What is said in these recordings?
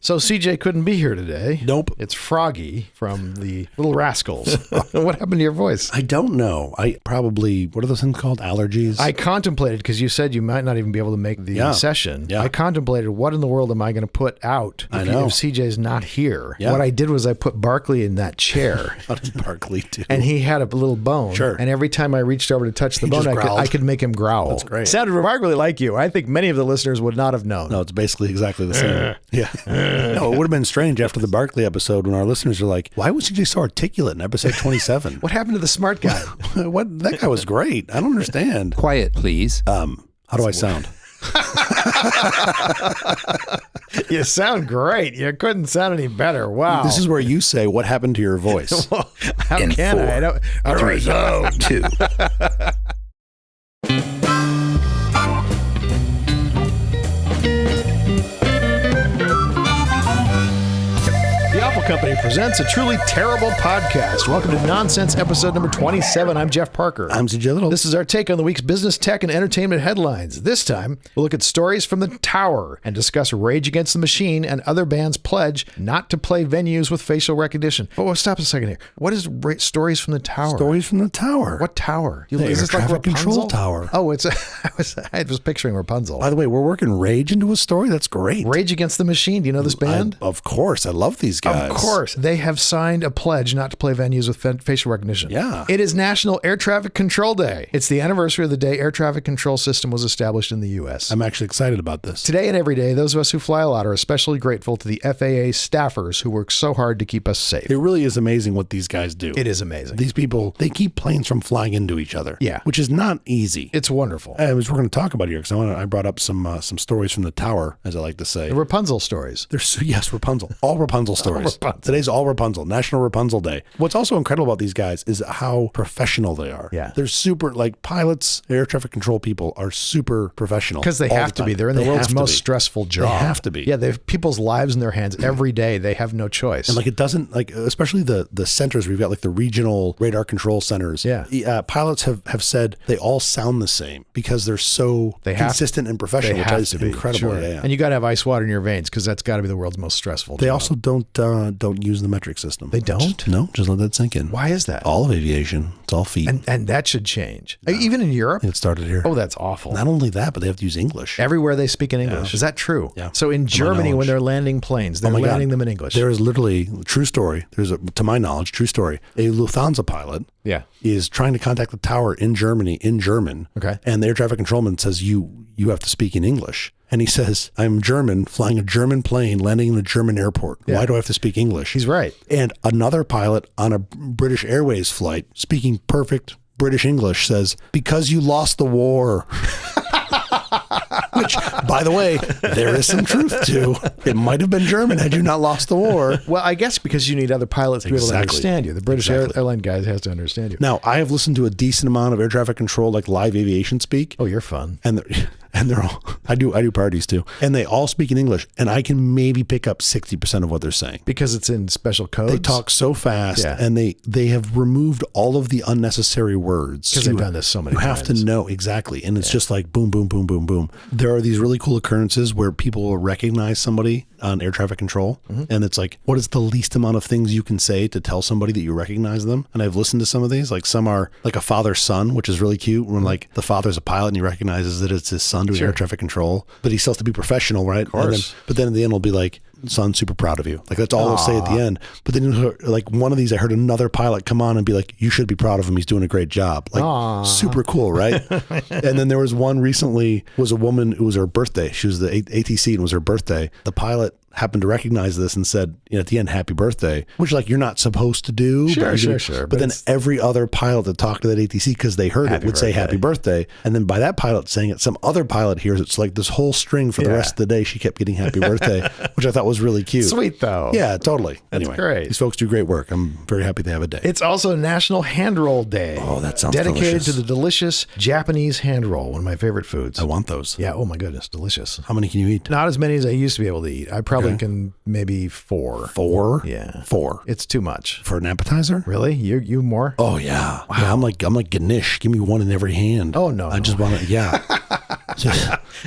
So CJ couldn't be here today. Nope. It's Froggy from the Little Rascals. What happened to your voice? I don't know. I probably, what are those things called? Allergies? I contemplated, because you said you might not even be able to make the session. Yeah. I contemplated, what in the world am I going to put out if CJ's not here? Yeah. What I did was I put Barkley in that chair. What did Barkley do? And he had a little bone. Sure. And every time I reached over to touch the bone, I could make him growl. That's great. Sounded remarkably like you. I think many of the listeners would not have known. No, it's basically exactly the same. Yeah. No, it would have been strange after the Barkley episode when our listeners are like, why was CJ so articulate in episode 27? What happened to the smart guy? That guy was great. I don't understand. Quiet, please. How do I sound? You sound great. You couldn't sound any better. Wow. This is where you say, what happened to your voice? Well, how can I? I don't. 3, 2. The Awful Company presents a truly terrible podcast. Welcome to Nonsense episode number 27. I'm Jeff Parker. I'm CJ Little. This is our take on the week's business, tech, and entertainment headlines. This time, we'll look at Stories from the Tower and discuss Rage Against the Machine and other bands' pledge not to play venues with facial recognition. Oh, stop a second here. What is Stories from the Tower? Stories from the Tower. What tower? The air traffic control tower. Oh, it's I was picturing Rapunzel. By the way, we're working Rage into a story? That's great. Rage Against the Machine. Do you know this band? Of course. I love these guys. Of course. They have signed a pledge not to play venues with facial recognition. Yeah. It is National Air Traffic Control Day. It's the anniversary of the day air traffic control system was established in the U.S. I'm actually excited about this. Today and every day, those of us who fly a lot are especially grateful to the FAA staffers who work so hard to keep us safe. It really is amazing what these guys do. It is amazing. These people, they keep planes from flying into each other. Yeah. Which is not easy. It's wonderful. As we're going to talk about here, because I brought up some stories from the tower, as I like to say. The Rapunzel stories. Yes, Rapunzel. All Rapunzel stories. Rapunzel. Today's all Rapunzel. National Rapunzel Day. What's also incredible about these guys is how professional they are. Yeah. They're super, like pilots, air traffic control people are super professional. Because they have to be. They're in the world's most stressful job. They have to be. Yeah, they have people's lives in their hands every day. They have no choice. And like it doesn't, like especially the centers, we've got like the regional radar control centers. Yeah. Pilots have said they all sound the same because they're so consistent and professional, which is incredible. Sure. Yeah. And you got to have ice water in your veins because that's got to be the world's most stressful job. They also don't use the metric system. They don't? No, just let that sink in. Why is that? All of aviation. It's all feet. And that should change. No. Even in Europe? It started here. Oh, that's awful. Not only that, but they have to use English. Everywhere they speak in English. Yeah. Is that true? Yeah. So in Germany, when they're landing planes, they're landing them in English. There is literally, true story, to my knowledge, true story, a Lufthansa pilot is trying to contact the tower in Germany in German. Okay. And the air traffic controlman says, you have to speak in English. And he says, I'm German, flying a German plane, landing in a German airport. Yeah. Why do I have to speak English? He's right. And another pilot on a British Airways flight, speaking perfect British English, says, because you lost the war. Which, by the way, there is some truth to. It might have been German had you not lost the war. Well, I guess because you need other pilots to be able to understand you. The British airline guys has to understand you. Now, I have listened to a decent amount of air traffic control, like live aviation speak. Oh, you're fun. And they're all, I do parties too. And they all speak in English. And I can maybe pick up 60% of what they're saying. Because it's in special codes? They talk so fast. Yeah. And they have removed all of the unnecessary words. Because they've done this so many times. You have to know, exactly. And it's just like boom, boom, boom, boom, boom. There are these really cool occurrences where people will recognize somebody on air traffic control. Mm-hmm. And it's like, what is the least amount of things you can say to tell somebody that you recognize them? And I've listened to some of these. Like some are like a father-son, which is really cute. When like the father's a pilot and he recognizes that it's his son doing air traffic control, but he still has to be professional, right? Of course. But then in the end, it'll be like, son, super proud of you. Like that's all they'll say at the end. But then like one of these, I heard another pilot come on and be like, you should be proud of him. He's doing a great job. Like super cool, right? And then there was one recently, was a woman, it was her birthday. She was the ATC and it was her birthday. The pilot happened to recognize this and said, at the end, happy birthday, which like you're not supposed to do. Sure. But then every other pilot that talked to that ATC, because they heard it, would say happy birthday. And then by that pilot saying it, some other pilot hears it's like this whole string for the rest of the day. She kept getting happy birthday, which I thought was really cute. Sweet though. Yeah, totally. Anyway, great. These folks do great work. I'm very happy they have a day. It's also National Hand Roll Day. Oh, that sounds dedicated delicious. to the delicious Japanese hand roll, one of my favorite foods. I want those. Yeah. Oh my goodness, delicious. How many can you eat? Not as many as I used to be able to eat. I probably can maybe 4. 4? Yeah. 4. It's too much. For an appetizer? Really? You more? Oh yeah. Wow. Yeah, I'm like Ganesh. Give me one in every hand. Oh no. I just want to,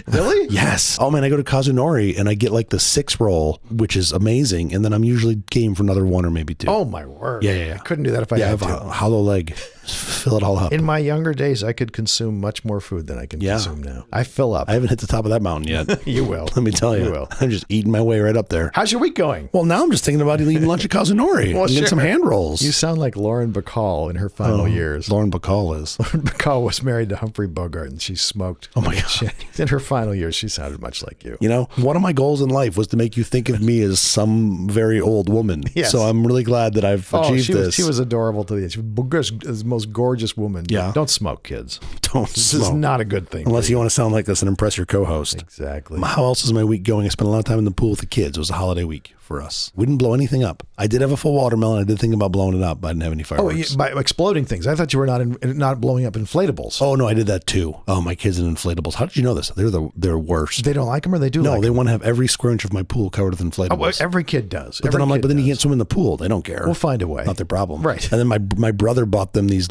Really? Yes. Oh man, I go to Kazunori and I get like the 6 roll, which is amazing. And then I'm usually game for another 1 or maybe 2. Oh my word. Yeah. I couldn't do that if I I had have to. a hollow leg. Fill it all up. In my younger days, I could consume much more food than I can consume now. I fill up. I haven't hit the top of that mountain yet. You will. Let me tell you. You will. I'm just eating my way right up there. How's your week going? Well, now I'm just thinking about eating lunch at Kazunori and getting some hand rolls. You sound like Lauren Bacall in her final years. Lauren Bacall is. Lauren Bacall was married to Humphrey Bogart, and she smoked. Oh my God. In her final years, she sounded much like you. You know, one of my goals in life was to make you think of me as some very old woman. Yes. So I'm really glad that I've achieved this. She was adorable to the end. She was the most gorgeous woman. Yeah. Don't smoke, kids. Don't This smoke. is not a good thing. Unless you want to sound like this and impress your co-host. Exactly. How else is my week going? I spent a lot of time in the pool with the kids. It was a holiday week for us. We didn't blow anything up. I did have a full watermelon. I did think about blowing it up, but I didn't have any fireworks. By exploding things. I thought you were not blowing up inflatables. Oh no, I did that too. Oh, my kids and inflatables. How did you know this? They're worst. They don't like them, or they do? No, like they them? want to have every square inch of my pool covered with inflatables. Oh, well, every kid does. But then I'm like, but then you can't swim in the pool. They don't care. We'll find a way. Not their problem. Right. And then my brother bought them these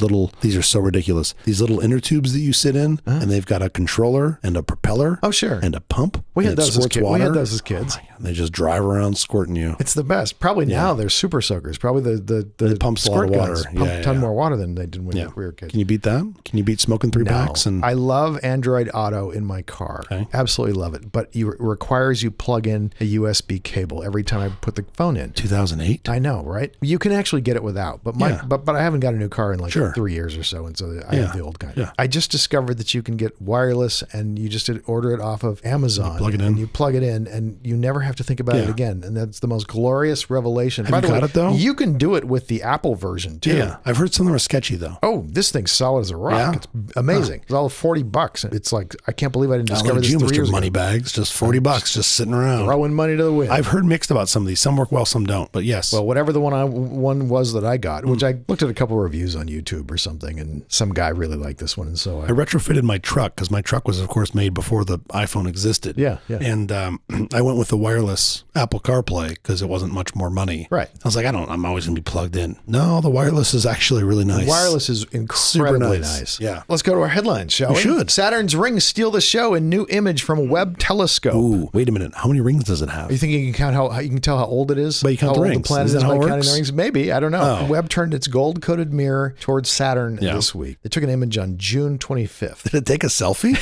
are so ridiculous. These little inner tubes that you sit in, and they've got a controller and a propeller. Oh, sure. And a pump. We had and it those as squirts kids. water. We had those as kids. Oh my God. They just drive around squirting you. It's the best. Probably now they're super soakers. Probably the It pumps a lot squirt of water. guns pump Yeah, a ton yeah. more water than they did when we were kids. Can you beat that? Can you beat smoking 3 packs? And I love Android Auto in my car. Okay. Absolutely love it. But it requires you plug in a USB cable every time I put the phone in. 2008. I know, right? You can actually get it without, but but I haven't got a new car in like 3 years or so, and so I have the old kind. Yeah. I just discovered that you can get wireless, and you just order it off of Amazon. plug it in. And you plug it in, and you never have to think about it again. And that's the most glorious revelation. Have you got it, though? You can do it with the Apple version too. Yeah. I've heard some of them are sketchy though. Oh, this thing's solid as a rock. Yeah? It's amazing. It's all $40. It's like, I can't believe I didn't discover Like this you, 3 Mr. years Money ago. Bags, just $40 just sitting around. Throwing money to the wind. I've heard mixed about some of these. Some work well, some don't. But yes. Well, whatever the one was that I got, which I looked at a couple of reviews on YouTube or something, and some guy really liked this one, and so I retrofitted my truck because my truck was, of course, made before the iPhone existed. Yeah. And I went with the wireless Apple CarPlay because it wasn't much more money. Right. I was like, I'm always going to be plugged in. No, the wireless is actually really nice. Wireless is incredibly nice. nice. Yeah. Let's go to our headlines, shall we? should. Saturn's rings steal the show in new image from Webb telescope. Ooh, wait a minute. How many rings does it have? You think you can count how you can tell how old it is? But you count how the old rings. the planet Is is that by how it counting works? the rings? Maybe. I don't know. Oh. Webb turned its gold-coated mirror towards Saturn Yeah. this week. They took an image on June 25th. Did it take a selfie?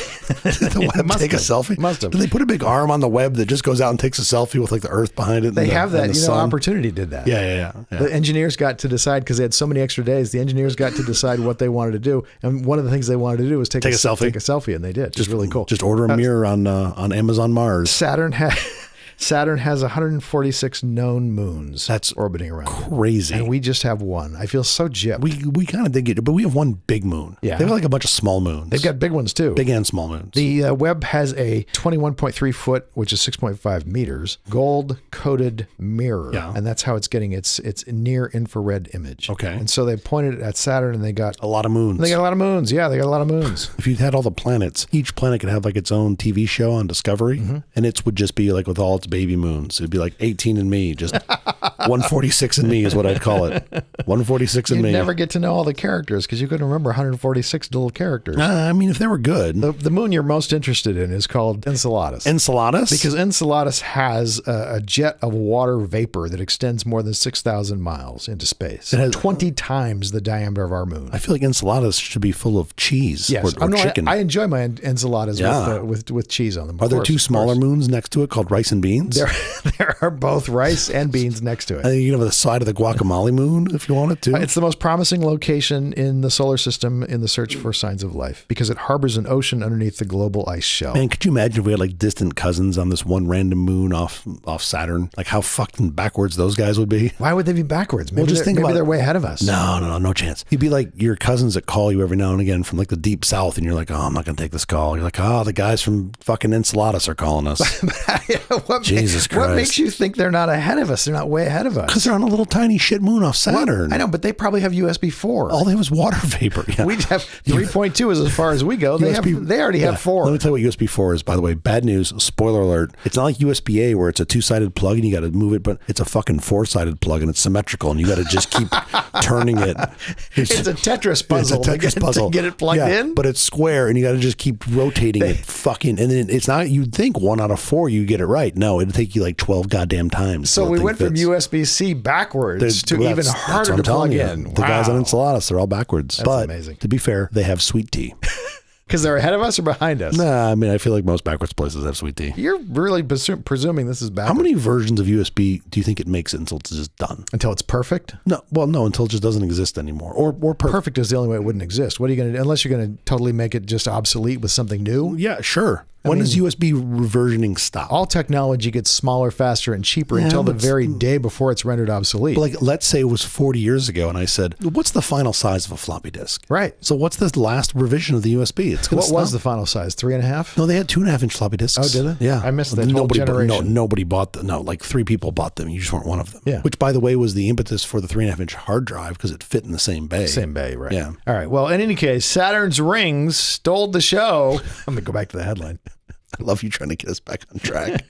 Did the Webb must take a have. selfie? Must have. Did they put a big arm on the Webb that just goes out and takes a selfie with like the Earth behind it? They and have the, that. and the You know, sun? Opportunity did that. Yeah. The engineers got to decide, because they had so many extra days, the engineers got to decide what they wanted to do. And one of the things they wanted to do was take a selfie. Take a selfie, and they did. Just really cool. Just order a mirror on Amazon Mars. Saturn has 146 known moons. That's orbiting around. Crazy. And we just have one. I feel so gypped. We kind of did get it, but we have one big moon. Yeah. They have like a bunch of small moons. They've got big ones too. big and small moons. The Webb has a 21.3 foot, which is 6.5 meters, gold-coated mirror. Yeah. And that's how it's getting its near-infrared image. Okay. And so they pointed it at Saturn, and they got a lot of moons. They got a lot of moons. Yeah, they got a lot of moons. If you had all the planets, each planet could have like its own TV show on Discovery, and it would just be like with all its baby moons. It'd be like 18 and me, just 146 and me is what I'd call it. 146 and You'd me. never get to know all the characters because you couldn't remember 146 little characters. I mean, if they were good. The moon you're most interested in is called Enceladus. Enceladus? Because Enceladus has a jet of water vapor that extends more than 6,000 miles into space. It has 20 times the diameter of our moon. I feel like Enceladus should be full of cheese Yes, or chicken. I enjoy my Enceladus with cheese on them. Are there two smaller moons next to it called rice and beans? There are both rice and beans next to it. I think you can have the side of the guacamole moon if you want it to. It's the most promising location in the solar system in the search for signs of life because it harbors an ocean underneath the global ice shell. Man, could you imagine if we had like distant cousins on this one random moon off Saturn? Like how fucking backwards those guys would be. Why would they be backwards? Maybe, just think maybe about they're it. way ahead of us. No chance. You'd be like your cousins that call you every now and again from like the deep south, and you're like, oh, I'm not going to take this call. You're like, the guys from fucking Enceladus are calling us. Jesus Christ. What makes you think they're not ahead of us? They're not way ahead ahead of us? Because they're on a little tiny shit moon off Saturn. I know, but they probably have USB 4. All they have is water vapor. Yeah. We have 3.2 is as far as we go. They already have 4. Let me tell you what USB 4 is, by the way. Bad news, spoiler alert. It's not like USB-A where it's a 2-sided plug and you got to move it, but it's a fucking 4-sided plug and it's symmetrical and you got to just keep turning it. It's a Tetris puzzle. It's a Tetris puzzle. To get it plugged in? But it's square and you got to just keep rotating it fucking, and then it's not, you'd think 1 out of 4 you get it right. No, it'd take you like 12 goddamn times. So we went from USB-C backwards to even harder to plug in. The guys on Enceladus, they're all backwards. That's amazing. To be fair, they have sweet tea. Because they're ahead of us or behind us? Nah, I mean, I feel like most backwards places have sweet tea. You're really presuming this is backwards. How many versions of USB do you think it makes it until it's just done? Until it's perfect? No, until it just doesn't exist anymore. Or perfect. Perfect is the only way it wouldn't exist. What are you going to do? Unless you're going to totally make it just obsolete with something new? Yeah, sure. When does USB reversioning stop? All technology gets smaller, faster, and cheaper until the very day before it's rendered obsolete. But like, let's say it was 40 years ago, and I said, what's the final size of a floppy disk? Right. So what's the last revision of the USB? What was the final size? 3.5? No, they had 2.5-inch floppy disks. Oh, did they? Yeah. I missed that whole generation. Nobody bought them. No, like 3 people bought them. You just weren't one of them. Yeah. Which, by the way, was the impetus for the 3.5-inch hard drive because it fit in the same bay. Same bay, right. Yeah. All right. Well, in any case, Saturn's rings stole the show. I'm going to go back to the headline. I love you trying to get us back on track.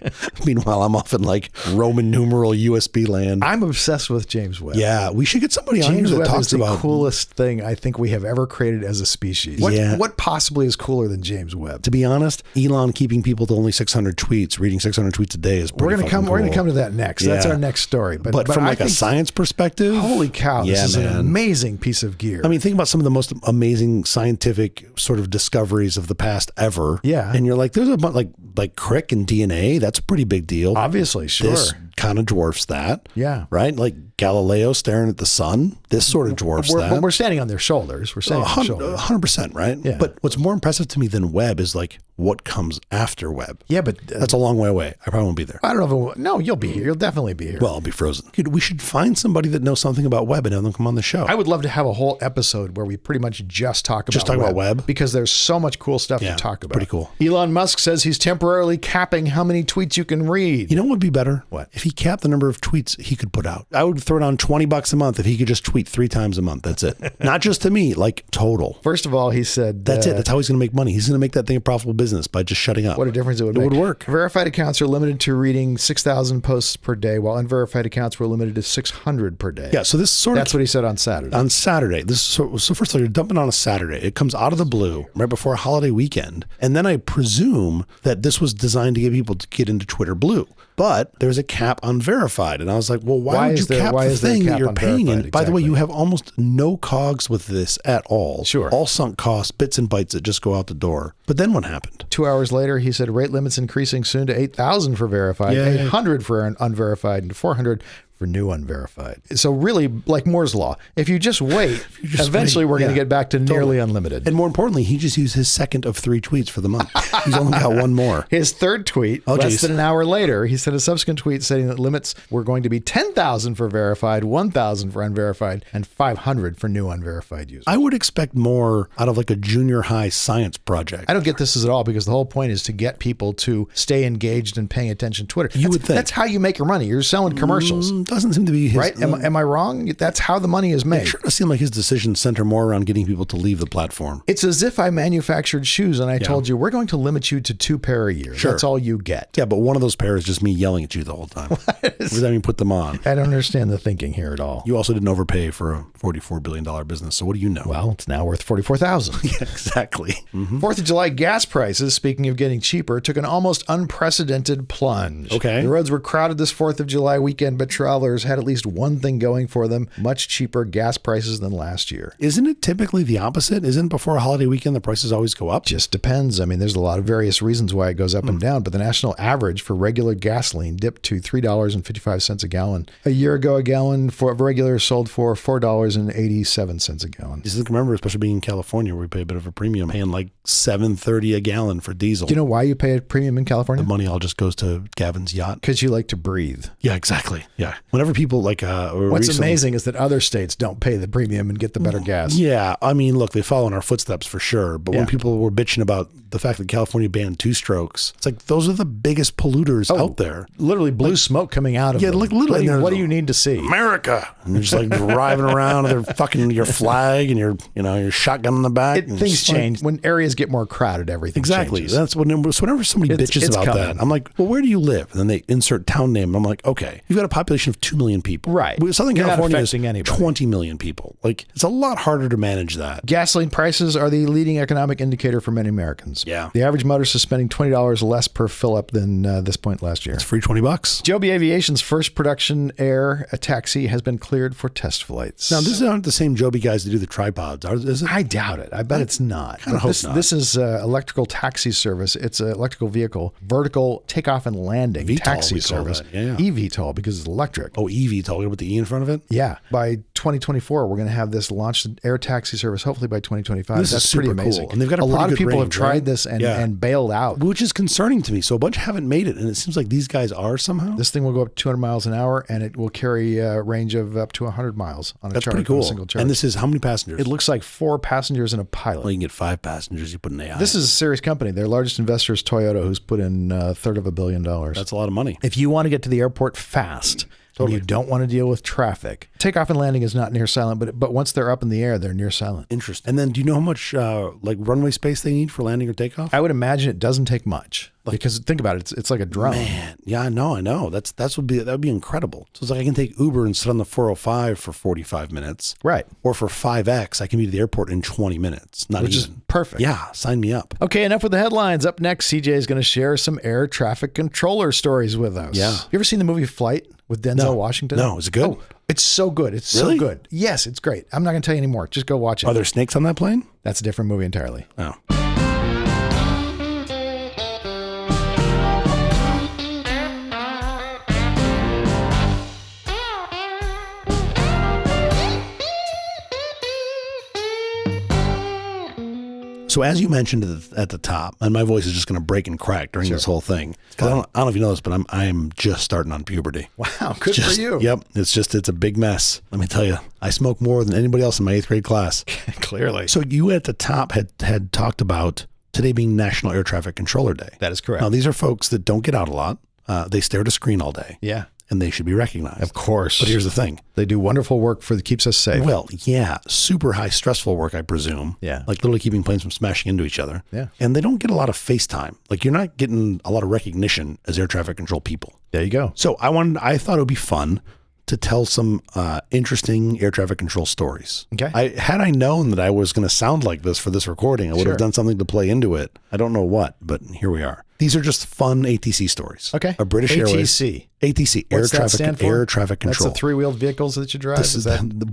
Meanwhile, I'm off in like Roman numeral USB land. I'm obsessed with James Webb. Yeah, we should get somebody on here James that Webb talks is the about coolest thing I think we have ever created as a species. What possibly is cooler than James Webb? To be honest, Elon keeping people to only 600 tweets, reading 600 tweets a day is pretty fucking cool. We're gonna come to that next. That's our next story. But from like a science perspective, holy cow, this is an amazing piece of gear. I mean, think about some of the most amazing scientific sort of discoveries of the past ever. Yeah, and you're like, there's a bunch like crick and DNA. That's a pretty big deal. Obviously, sure. This kind of dwarfs that. Yeah, right. Like Galileo staring at the sun. This sort of dwarfs that. But we're standing on their shoulders. We're standing on their shoulders. 100%, right? Yeah. But what's more impressive to me than Webb is like what comes after Webb. Yeah, but that's a long way away. I probably won't be there. I don't know. No, you'll be here. You'll definitely be here. Well, I'll be frozen. Dude, we should find somebody that knows something about Webb and have them come on the show. I would love to have a whole episode where we pretty much just talk about Webb because there's so much cool stuff to talk about. Pretty cool. Elon Musk says he's temporarily capping how many tweets you can read. You know what would be better? What? If he capped the number of tweets he could put out. I would throw down $20 a month if he could just tweet 3 times a month. That's it. Not just to me, like total. First of all, he said that's it. That's how he's going to make money. He's going to make that thing a profitable business by just shutting up. What a difference it would make. It would work. Verified accounts are limited to reading 6,000 posts per day, while unverified accounts were limited to 600 per day. Yeah, so this sort of... That's what he said on Saturday. On Saturday. So first of all, you're dumping on a Saturday. It comes out of the blue right before a holiday weekend. And then I presume that this was designed to get people to get into Twitter Blue. But there's a cap on verified. And I was like, well, why would you cap the thing that you're paying in? Exactly. By the way, you have almost no cogs with this at all. Sure. All sunk costs, bits and bytes that just go out the door. But then what happened? 2 hours later, he said rate limits increasing soon to 8,000 for verified, 800 for unverified, and 400 for new unverified. So really, like Moore's Law, if you just wait, eventually we're going to get back to nearly unlimited. And more importantly, he just used his second of 3 tweets for the month. He's only got one more. His third tweet, less than an hour later, he sent a subsequent tweet stating that limits were going to be 10,000 for verified, 1,000 for unverified, and 500 for new unverified users. I would expect more out of like a junior high science project. I don't get this at all because the whole point is to get people to stay engaged and paying attention to Twitter. You would think. That's how you make your money. You're selling commercials. Doesn't seem to be his... Right? Am I wrong? That's how the money is made. It sure does seem like his decisions center more around getting people to leave the platform. It's as if I manufactured shoes and I told you, we're going to limit you to 2 pair a year. Sure. That's all you get. Yeah, but one of those pairs is just me yelling at you the whole time. Every time you put them on. I don't understand the thinking here at all. You also didn't overpay for a $44 billion business, so what do you know? Well, it's now worth $44,000. Yeah, exactly. 4th of July gas prices, speaking of getting cheaper, took an almost unprecedented plunge. Okay. The roads were crowded this 4th of July weekend, but travelers had at least one thing going for them: much cheaper gas prices than last year. Isn't it typically the opposite? Isn't before a holiday weekend the prices always go up? Just depends. I mean, there's a lot of various reasons why it goes up and down, but the national average for regular gasoline dipped to $3.55 a gallon. A year ago, a gallon for regular sold for $4.87 a gallon. Just remember, especially being in California, where we pay a bit of a premium, paying like $7.30 a gallon for diesel. Do you know why you pay a premium in California? The money all just goes to Gavin's yacht. Because you like to breathe. Yeah, exactly. Yeah. Whenever people like, What's amazing is that other states don't pay the premium and get the better gas. Yeah. I mean, look, they follow in our footsteps for sure. But when people were bitching about the fact that California banned two-strokes, it's like, those are the biggest polluters out there. Literally blue smoke coming out of them. Like literally. What do you need to see? America. And you're just like driving around with their fucking, your flag and your shotgun in the back. Things change. When areas get more crowded, everything changes. That's whenever somebody bitches about that, I'm like, well, where do you live? And then they insert town name. I'm like, okay, you've got a population of 2 million people. Right. Southern California is anybody. 20 million people. Like, it's a lot harder to manage that. Gasoline prices are the leading economic indicator for many Americans. Yeah. The average motorist is spending $20 less per fill-up than this point last year. It's free $20. Joby Aviation's first production air taxi has been cleared for test flights. Now, this aren't the same Joby guys that do the tripods, is it? I doubt it. I bet it's not. I hope not. This is electrical taxi service. It's an electrical vehicle, vertical takeoff and landing VTOL, taxi service. eVTOL because it's electric. Oh, eVTOL with the E in front of it? Yeah. By 2024, we're going to have this launched air taxi service, hopefully by 2025. This That's is super pretty amazing. cool. And they've got a lot of pretty good people range, have tried right? this and bailed out. Which is concerning to me. So a bunch haven't made it, and it seems like these guys are somehow. This thing will go up 200 miles an hour, and it will carry a range of up to 100 miles on a That's charge. pretty cool. On a single charge. And this is how many passengers? It looks like 4 passengers and a pilot. Well, you can get 5 passengers. You put an AI. This is a serious company. Their largest investor is Toyota, who's put in $350 million. That's a lot of money. If you want to get to the airport fast, and you don't want to deal with traffic, takeoff and landing is not near silent, but once they're up in the air, they're near silent. Interesting. And then do you know how much like runway space they need for landing or takeoff? I would imagine it doesn't take much. Because think about it, it's like a drone. Man, yeah, I know. That would be incredible. So it's like I can take Uber and sit on the 405 for 45 minutes. Right. Or for 5X, I can be to the airport in 20 minutes. Which is perfect. Yeah, sign me up. Okay, enough with the headlines. Up next, CJ is going to share some air traffic controller stories with us. Yeah. You ever seen the movie Flight with Denzel Washington? No, is it good? Oh, it's so good. It's Really? so good. Yes, it's great. I'm not going to tell you anymore. Just go watch it. Are there snakes on that plane? That's a different movie entirely. Oh. So as you mentioned at the top, and my voice is just going to break and crack during this whole thing. I don't know if you know this, but I'm just starting on puberty. Wow, good for you. Yep, it's a big mess. Let me tell you, I smoke more than anybody else in my 8th grade class. Clearly. So you at the top had talked about today being National Air Traffic Controller Day. That is correct. Now these are folks that don't get out a lot. They stare at a screen all day. Yeah. And they should be recognized. Of course. But here's the thing. They do wonderful work that keeps us safe. Well, yeah, super high stressful work, I presume. Yeah. Like literally keeping planes from smashing into each other. Yeah. And they don't get a lot of face time. Like you're not getting a lot of recognition as air traffic control people. There you go. So I thought it would be fun to tell some interesting air traffic control stories. Okay. Had I known that I was going to sound like this for this recording, I would have done something to play into it. I don't know what, but here we are. These are just fun ATC stories. Okay. A British Airways. ATC. ATC, air traffic control. That's the 3-wheeled vehicles that you drive.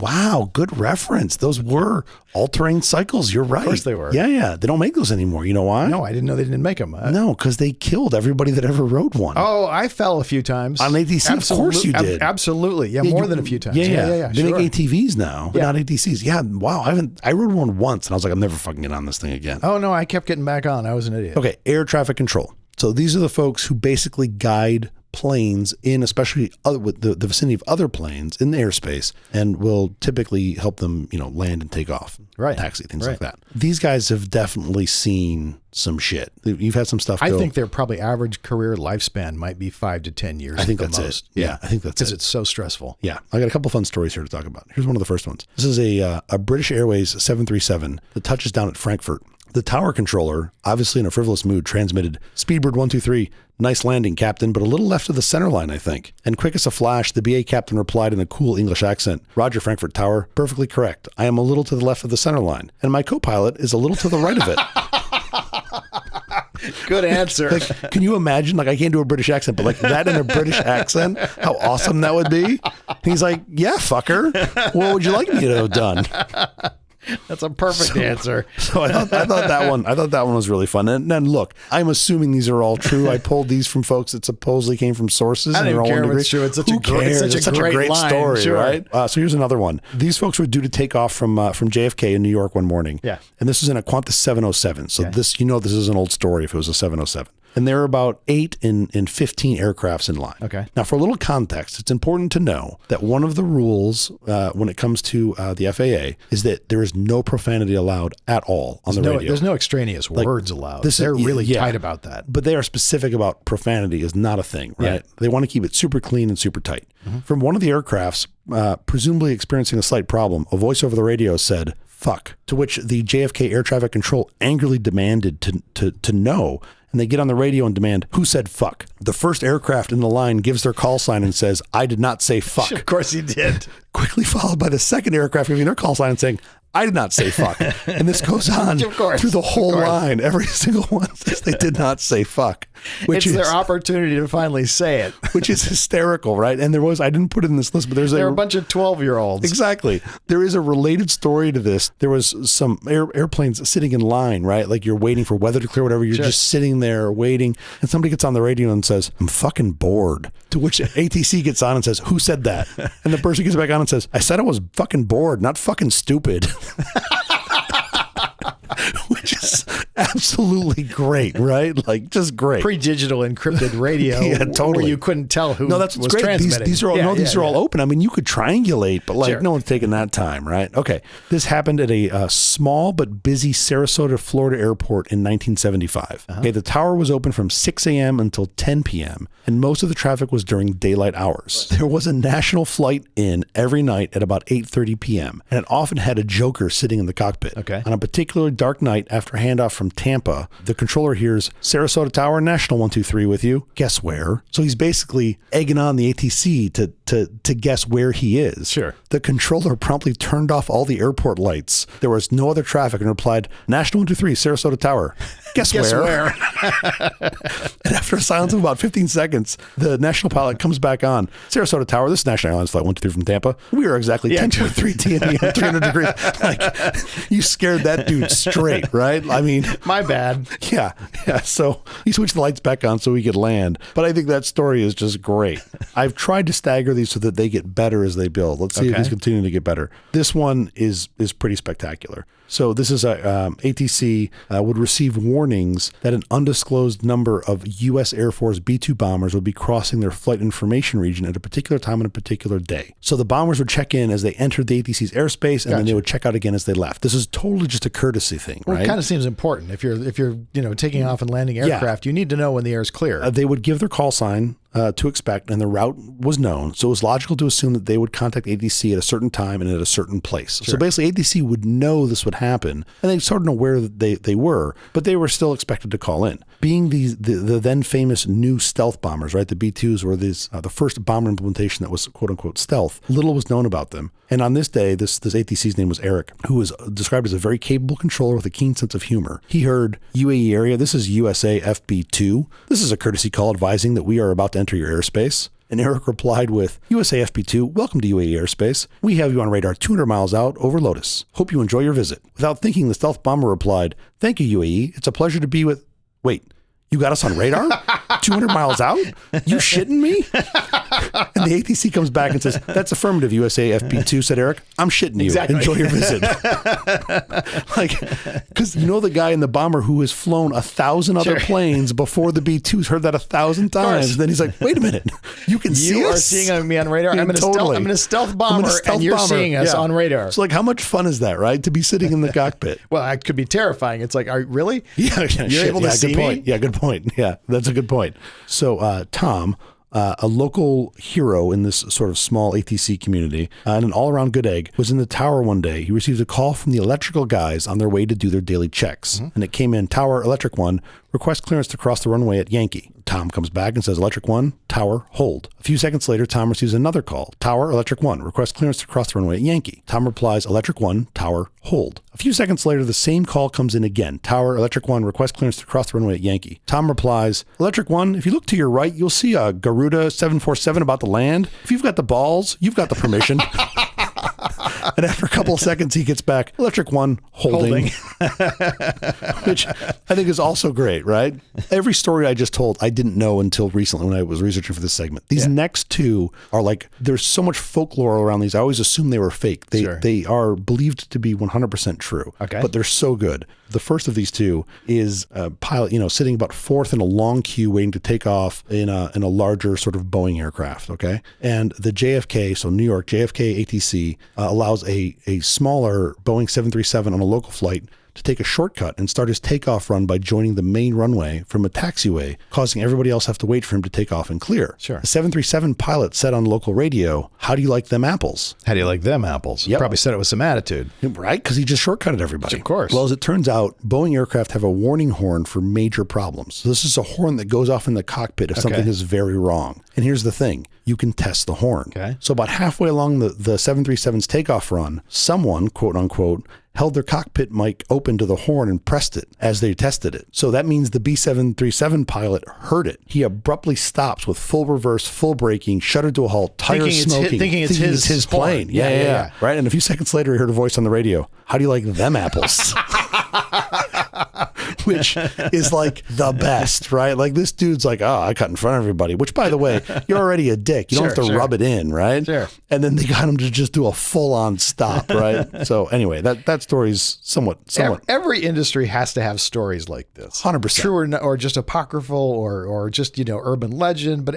Wow, good reference. Those were all-terrain cycles. You're right. Of course they were. Yeah. They don't make those anymore. You know why? No, I didn't know they didn't make them. No, because they killed everybody that ever rode one. Oh, I fell a few times. On ATC, of course you did. Absolutely. Yeah, more than a few times. Yeah. They make ATVs now, but Yeah. not ATCs. Yeah, wow. I rode one once, and I was like, I'm never fucking getting on this thing again. Oh, no, I kept getting back on. I was an idiot. Okay, air traffic control. So these are the folks who basically guide planes in, especially with the vicinity of other planes in the airspace, and will typically help them, land and take off, taxi, things like that. These guys have definitely seen some shit. You've had some stuff. I think their probably average career lifespan might be 5 to 10 years. I think that's most. it. Yeah, I think that's it. Because it's so stressful. Yeah, I got a couple fun stories here to talk about. Here's one of the first ones. This is a British Airways 737 that touches down at Frankfurt. The tower controller, obviously in a frivolous mood, transmitted, "Speedbird 123, nice landing, Captain, but a little left of the center line, I think." And quick as a flash, the BA captain replied in a cool English accent, "Roger, Frankfurt Tower, perfectly correct. I am a little to the left of the center line, and my co-pilot is a little to the right of it." Good answer. Can you imagine? I can't do a British accent, but that in a British accent, how awesome that would be. He's like, "Yeah, fucker. What would you like me to have done?" That's a perfect answer. So I thought that one was really fun. And then look, I'm assuming these are all true. I pulled these from folks that supposedly came from sources. I don't even care if it's true. It's such a great line, story, sure. right? So here's another one. These folks were due to take off from JFK in New York one morning. Yeah. And this is in a Qantas 707. So this is an old story if it was a 707. And there are about 8 in 15 aircrafts in line. Okay. Now, for a little context, it's important to know that one of the rules when it comes to the FAA is that there is no profanity allowed at all on the radio. There's no extraneous words allowed. this is- They're really yeah. tight about that. But they are specific about profanity is not a thing, right? Yeah. They want to keep it super clean and super tight. From one of the aircrafts, presumably experiencing a slight problem, a voice over the radio said, "Fuck," to which the JFK air traffic control angrily demanded to know. And they get on the radio and demand, "Who said fuck?" The first aircraft in the line gives their call sign and says, "I did not say fuck." Of course he did. Quickly followed by the second aircraft giving their call sign and saying, "I did not say fuck." And this goes on Of course, through the whole of course. line. Every single one says they did not say fuck. Which It's is their opportunity to finally say it. which is hysterical, right? And I didn't put it in this list, but there's They're a bunch of 12-year-olds. Exactly. There is a related story to this. There was some airplanes sitting in line, right? Like you're waiting for weather to clear, whatever. You're just sitting there waiting. And somebody gets on the radio and says, "I'm fucking bored." To which ATC gets on and says, "Who said that?" And the person gets back on and says, "I said I was fucking bored, not fucking stupid." Which is absolutely great, right? Like just great. Pre-digital encrypted radio. Yeah, totally. Where you couldn't tell who No, that's was great. transmitting. These are all these are all open. I mean, you could triangulate, but like Sure. no one's taking that time, right? Okay, this happened at a small but busy Sarasota, Florida airport in 1975. Okay, the tower was open from 6 a.m. until 10 p.m. and most of the traffic was during daylight hours. There was a national flight in every night at about 8:30 p.m. and it often had a joker sitting in the cockpit. Okay. On a particularly dark night after handoff from Tampa, the controller hears Sarasota Tower, National 123 with you. Guess where? So he's basically egging on the ATC to guess where he is. Sure. The controller promptly turned off all the airport lights. There was no other traffic and replied, "National 123, Sarasota Tower. Guess where?" And after a silence of about 15 seconds, the national pilot comes back on. "Sarasota Tower, this is National Airlines Flight 123 from Tampa. We are exactly 10.3 TNE, 300 degrees." Like, you scared that dude straight, right? I mean, My bad. yeah. So he switched the lights back on so he could land. But I think that story is just great. I've tried to stagger these so that they get better as they build. Let's see if these continue to get better. This one is pretty spectacular. So this is ATC would receive warnings that an undisclosed number of U.S. Air Force B-2 bombers would be crossing their flight information region at a particular time on a particular day. So the bombers would check in as they entered the ATC's airspace, and then they would check out again as they left. This is totally just a courtesy thing, Well, right? it kind of seems important. If you're taking off and landing aircraft, you need to know when the air is clear. They would give their call sign to expect, and the route was known. So it was logical to assume that they would contact ATC at a certain time and at a certain place. So basically ATC would know this would happen, and they sort of know where they were, but they were still expected to call in. Being the then famous new stealth bombers, right? The B-2s were the first bomber implementation that was quote unquote stealth. Little was known about them. And on this day, this ATC's name was Eric, who was described as a very capable controller with a keen sense of humor. He heard UAE area. This is USA FB2. This is a courtesy call advising that we are about to enter your airspace. And Eric replied with, USA FB2, welcome to UAE airspace. We have you on radar 200 miles out over Lotus. Hope you enjoy your visit. Without thinking, the stealth bomber replied, thank you, UAE. It's a pleasure to be with... Wait, you got us on radar? 200 miles out? You shitting me? And the ATC comes back and says, that's affirmative, USA FB2, said Eric. I'm shitting you. Exactly. Enjoy your visit. Like, because you know the guy in the bomber who has flown 1,000 other planes before the B2's heard that 1,000 times. And then he's like, wait a minute. You can see You us? are seeing me on radar. Yeah, I'm in a stealth bomber, and you're seeing us on radar. So like, how much fun is that, right? To be sitting in the cockpit. Well, it could be terrifying. It's like, really? Yeah, You're able to see good me? point. Yeah, good point. Yeah, that's a good point. So Tom, a local hero in this sort of small ATC community and an all-around good egg, was in the tower one day. He received a call from the electrical guys on their way to do their daily checks. And it came in, Tower Electric 1, request clearance to cross the runway at Yankee. Tom comes back and says, Electric 1, Tower, hold. A few seconds later, Tom receives another call. Tower, Electric 1, request clearance to cross the runway at Yankee. Tom replies, Electric 1, Tower, hold. A few seconds later, the same call comes in again. Tower, Electric 1, request clearance to cross the runway at Yankee. Tom replies, Electric 1, if you look to your right, you'll see a Garuda 747 about to land. If you've got the balls, you've got the permission. And after a couple of seconds, he gets back, electric 1, holding. Which I think is also great, right? Every story I just told, I didn't know until recently when I was researching for this segment. These next two are like, there's so much folklore around these. I always assumed they were fake. They are believed to be 100% true, but they're so good. The first of these two is a pilot, sitting about fourth in a long queue waiting to take off in a larger sort of Boeing aircraft, okay? And the JFK, so New York, JFK ATC, allows a smaller Boeing 737 on a local flight to take a shortcut and start his takeoff run by joining the main runway from a taxiway, causing everybody else have to wait for him to take off and clear. Sure. The 737 pilot said on local radio, "How do you like them apples?" How do you like them apples? Yep. Probably said it with some attitude. Right? Because he just shortcutted everybody. Of course. Well, as it turns out, Boeing aircraft have a warning horn for major problems. So this is a horn that goes off in the cockpit if something is very wrong. And here's the thing. You can test the horn. Okay. So about halfway along the 737's takeoff run, someone, quote unquote, held their cockpit mic open to the horn and pressed it as they tested it. So that means the B737 pilot heard it. He abruptly stops with full reverse, full braking, shuttered to a halt, tires smoking. Thinking it's his plane. Yeah. Right? And a few seconds later, he heard a voice on the radio. "How do you like them apples?" Which is like the best, right? Like this dude's like, "Oh, I cut in front of everybody," which by the way, you're already a dick. You don't have to rub it in, right? Sure. And then they got him to just do a full on stop, right? So anyway, that story's somewhat. Every industry has to have stories like this. 100%. True or just apocryphal or just, urban legend. But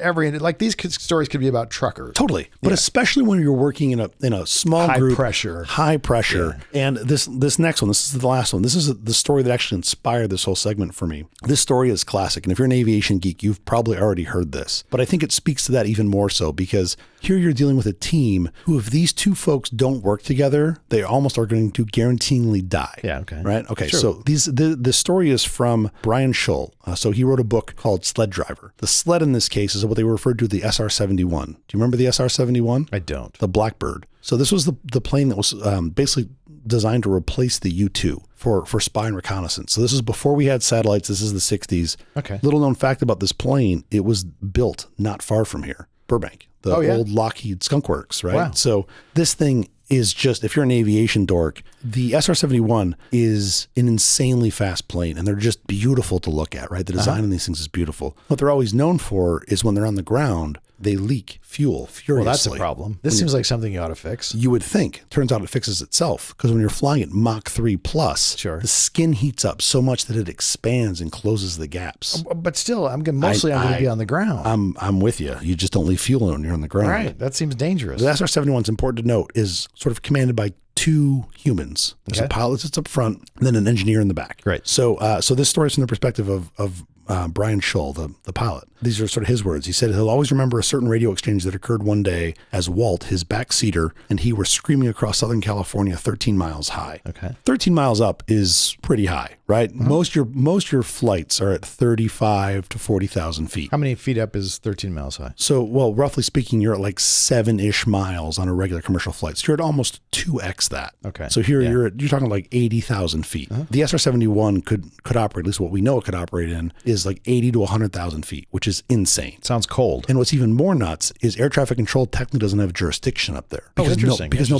these stories could be about truckers. Totally. But especially when you're working in a small group. High pressure. Yeah. And this next one, this is the last one. This is the story that actually inspired this whole segment for me. This story is classic. And if you're an aviation geek, you've probably already heard this. But I think it speaks to that even more so because here you're dealing with a team who, if these two folks don't work together, they almost are going to guaranteeingly die. Yeah, okay. Right? Okay, Sure. so the story is from Brian Schull. So he wrote a book called Sled Driver. The sled in this case is what they referred to as the SR-71. Do you remember the SR-71? I don't. The Blackbird. So this was the plane that was basically designed to replace the U-2 for spy and reconnaissance. So this is before we had satellites. This is the 60s. Okay. Little known fact about this plane, it was built not far from here, Burbank, the old Lockheed Skunk Works, right? Wow. So this thing is just, if you're an aviation dork, the SR-71 is an insanely fast plane and they're just beautiful to look at, right? The design of these things is beautiful. What they're always known for is when they're on the ground, they leak fuel furiously. Well, that's a problem. This seems like something you ought to fix. You would think. Turns out it fixes itself because when you're flying at Mach 3 plus, Sure. the skin heats up so much that it expands and closes the gaps. But still, I'm going to be on the ground. I'm with you. You just don't leave fuel when you're on the ground. Right. That seems dangerous. The SR-71 is important to note is sort of commanded by two humans. There's a pilot that sits up front and then an engineer in the back. Right. So this story is from the perspective of Brian Schull, the pilot. These are sort of his words. He said he'll always remember a certain radio exchange that occurred one day as Walt, his backseater, and he were screaming across Southern California 13 miles high. Okay. 13 miles up is pretty high, right? Mm-hmm. Most your flights are at 35 to 40,000 feet. How many feet up is 13 miles high? So, well, roughly speaking, you're at like 7-ish miles on a regular commercial flight. So you're at almost 2x that. Okay. So here you're talking like 80,000 feet. The SR-71 could operate, at least what we know it could operate in, is like 80 to 100,000 feet, which is insane. Sounds cold. And what's even more nuts is air traffic control technically doesn't have jurisdiction up there. Oh, interesting. Because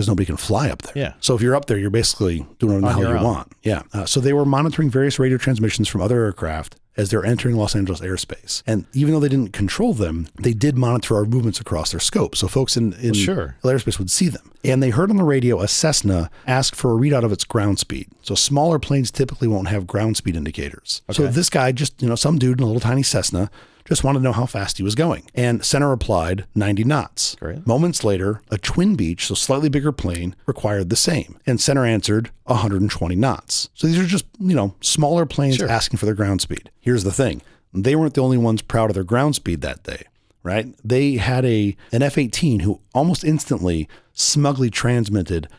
nobody can fly up there. Yeah. So if you're up there, you're basically doing whatever the hell you want. Yeah. So they were monitoring various radio transmissions from other aircraft as they're entering Los Angeles airspace. And even though they didn't control them, they did monitor our movements across their scope. So folks in airspace would see them. And they heard on the radio a Cessna ask for a readout of its ground speed. So smaller planes typically won't have ground speed indicators. Okay. So this guy just, some dude in a little tiny Cessna just wanted to know how fast he was going. And Center replied 90 knots. Great. Moments later, a Twin Beach, so slightly bigger plane, required the same. And Center answered 120 knots. So these are just, smaller planes asking for their ground speed. Here's the thing. They weren't the only ones proud of their ground speed that day, right? They had an F-18 who almost instantly smugly transmitted,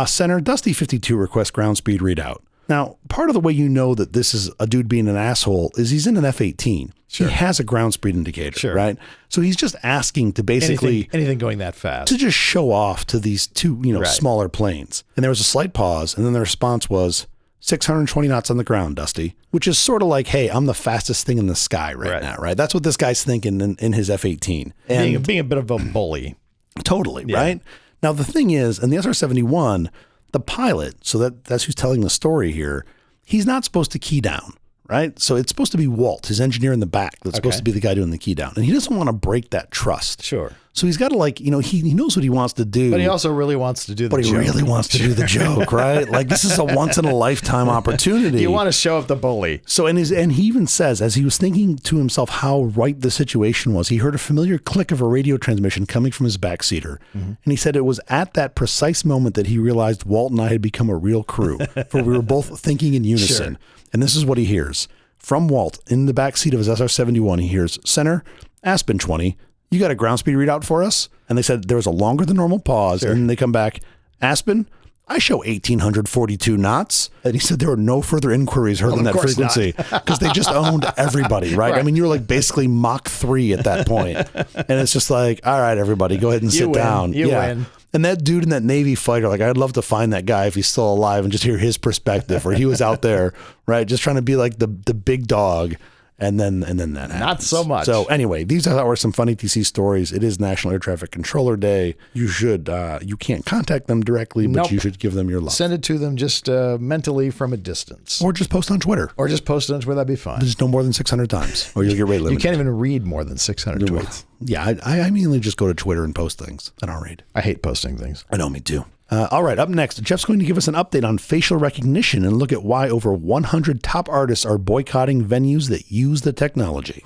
Center, Dusty 52 requests ground speed readout. Now, part of the way you know that this is a dude being an asshole is he's in an F-18. Sure. He has a ground speed indicator, right? So he's just asking to basically... Anything going that fast. To just show off to these two, smaller planes. And there was a slight pause, and then the response was 620 knots on the ground, Dusty, which is sort of like, hey, I'm the fastest thing in the sky right now, right? That's what this guy's thinking in his F-18. And being a bit of a bully. Totally, right? Now, the thing is, in the SR-71, the pilot, so that's who's telling the story here, he's not supposed to key down, right? So it's supposed to be Walt, his engineer in the back, that's supposed to be the guy doing the key down. And he doesn't want to break that trust. Sure. So he's got to he knows what he wants to do. But he also really wants to do the joke. But he really wants to do the joke, right? Like, this is a once in a lifetime opportunity. You want to show up the bully. So, and he even says, as he was thinking to himself how right the situation was, he heard a familiar click of a radio transmission coming from his backseater. And he said it was at that precise moment that he realized Walt and I had become a real crew, for we were both thinking in unison. Sure. And this is what he hears. From Walt, in the backseat of his SR-71, he hears, Center, Aspen 20, you got a ground speed readout for us? And they said there was a longer than normal pause. Sure. And then they come back, Aspen, I show 1,842 knots. And he said there were no further inquiries heard on that frequency because they just owned everybody, right? I mean, you were like basically Mach 3 at that point. And it's just like, all right, everybody, go ahead and sit down. You win. And that dude in that Navy fighter, like, I'd love to find that guy if he's still alive and just hear his perspective, where he was out there, right, just trying to be like the big dog. And then that happens. Not so much. So anyway, these I thought were some funny TC stories. It is National Air Traffic Controller Day. You should, you can't contact them directly, but you should give them your love. Send it to them just mentally from a distance. Or just post on Twitter. That'd be fine. Just no more than 600 times, or you'll get rate limited. You can't even read more than 600 tweets. Yeah, I mainly just go to Twitter and post things. I don't read. I hate posting things. I know, me too. All right, up next, Jeff's going to give us an update on facial recognition and look at why over 100 top artists are boycotting venues that use the technology.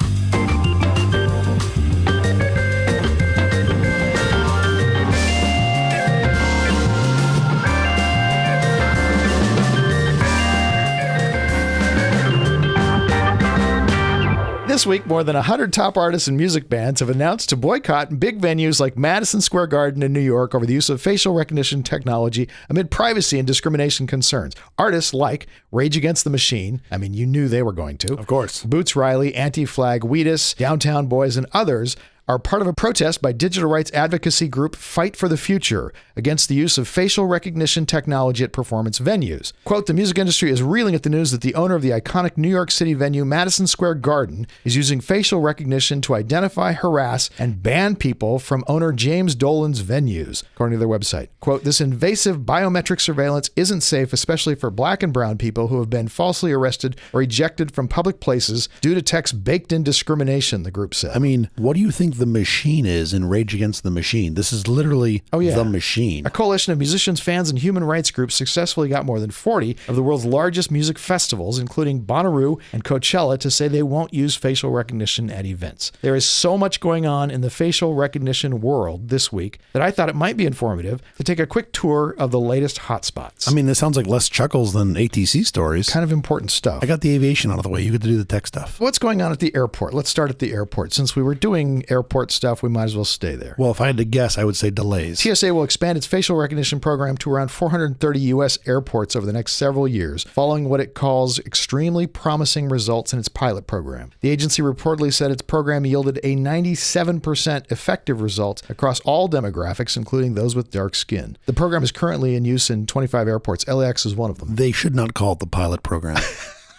This week, more than 100 top artists and music bands have announced to boycott big venues like Madison Square Garden in New York over the use of facial recognition technology amid privacy and discrimination concerns. Artists like Rage Against the Machine, I mean, you knew they were going to. Of course. Boots Riley, Anti-Flag, Wheatus, Downtown Boys, and others are part of a protest by digital rights advocacy group Fight for the Future against the use of facial recognition technology at performance venues. Quote, the music industry is reeling at the news that the owner of the iconic New York City venue Madison Square Garden is using facial recognition to identify, harass, and ban people from owner James Dolan's venues, according to their website. Quote, this invasive biometric surveillance isn't safe, especially for black and brown people who have been falsely arrested or ejected from public places due to tech's baked-in discrimination, the group said. I mean, what do you think the Machine is in Rage Against the Machine? This is literally the Machine. A coalition of musicians, fans, and human rights groups successfully got more than 40 of the world's largest music festivals, including Bonnaroo and Coachella, to say they won't use facial recognition at events. There is so much going on in the facial recognition world this week that I thought it might be informative to take a quick tour of the latest hotspots. I mean, this sounds like less chuckles than ATC stories. Kind of important stuff. I got the aviation out of the way. You get to do the tech stuff. What's going on at the airport? Let's start at the airport. Since we were doing airport stuff, we might as well stay there. Well, if I had to guess, I would say delays. TSA will expand its facial recognition program to around 430 U.S. airports over the next several years, following what it calls extremely promising results in its pilot program. The agency reportedly said its program yielded a 97% effective result across all demographics, including those with dark skin. The program is currently in use in 25 airports. LAX is one of them. They should not call it the pilot program.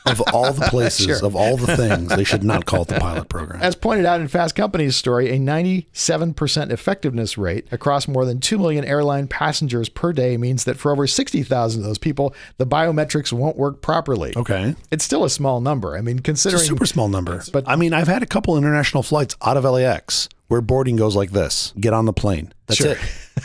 Of all the places, of all the things, they should not call it the pilot program. As pointed out in Fast Company's story, a 97% effectiveness rate across more than 2 million airline passengers per day means that for over 60,000 of those people, the biometrics won't work properly. Okay. It's still a small number. I mean, considering... It's a super small number. But I mean, I've had a couple international flights out of LAX where boarding goes like this. Get on the plane. That's it.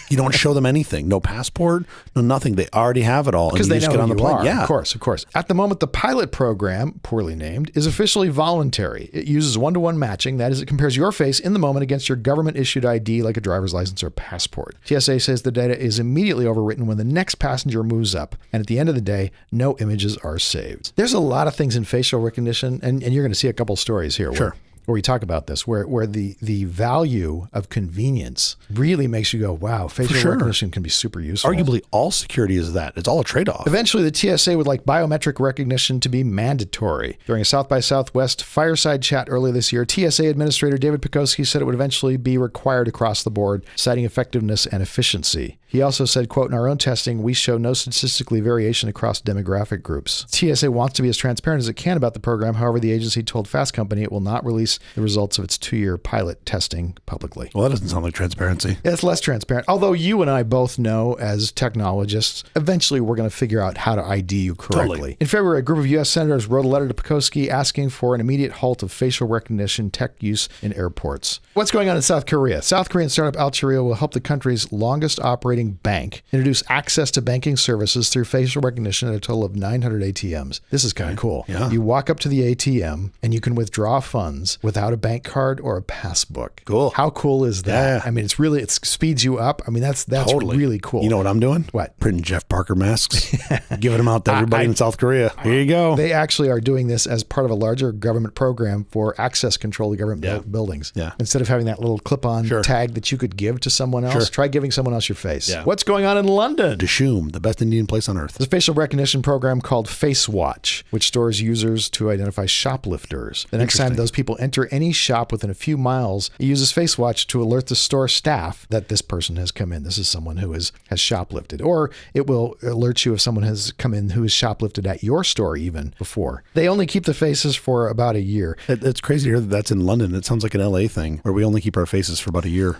You don't show them anything. No passport, no nothing. They already have it all. Because they know get on who the you plane. are. Yeah. Of course. At the moment, the pilot program, poorly named, is officially voluntary. It uses one-to-one matching. That is, it compares your face in the moment against your government-issued ID like a driver's license or passport. TSA says the data is immediately overwritten when the next passenger moves up. And at the end of the day, no images are saved. There's a lot of things in facial recognition, and you're going to see a couple stories here. Sure. Where we talk about this, where the value of convenience really makes you go, wow, facial recognition can be super useful. Arguably, all security is that. It's all a trade-off. Eventually, the TSA would like biometric recognition to be mandatory. During a South by Southwest fireside chat earlier this year, TSA Administrator David Pekoski said it would eventually be required across the board, citing effectiveness and efficiency. He also said, quote, in our own testing, we show no statistically variation across demographic groups. TSA wants to be as transparent as it can about the program. However, the agency told Fast Company it will not release the results of its 2-year pilot testing publicly. Well, that doesn't sound like transparency. It's less transparent. Although you and I both know as technologists, eventually we're going to figure out how to ID you correctly. Totally. In February, a group of U.S. senators wrote a letter to Pekoski asking for an immediate halt of facial recognition tech use in airports. What's going on in South Korea? South Korean startup Altaria will help the country's longest operating bank introduce access to banking services through facial recognition at a total of 900 ATMs. This is kind of cool. Yeah. You walk up to the ATM and you can withdraw funds without a bank card or a passbook. Cool. How cool is that? Yeah. I mean, it speeds you up. I mean, that's Totally. really cool. You know what I'm doing? What? Printing Jeff Parker masks, giving them out to everybody in South Korea. Here you go. They actually are doing this as part of a larger government program for access control to government buildings. Yeah. Instead of having that little clip-on tag that you could give to someone else, try giving someone else your face. Yeah. What's going on in London? Dishoom, the best Indian place on earth. There's a facial recognition program called Face Watch, which stores users to identify shoplifters. The next time those people enter any shop within a few miles, it uses Face Watch to alert the store staff that this person has come in. This is someone who has shoplifted. Or it will alert you if someone has come in who has shoplifted at your store even before. They only keep the faces for about a year. It's crazy to hear that that's in London. It sounds like an LA thing where we only keep our faces for about a year.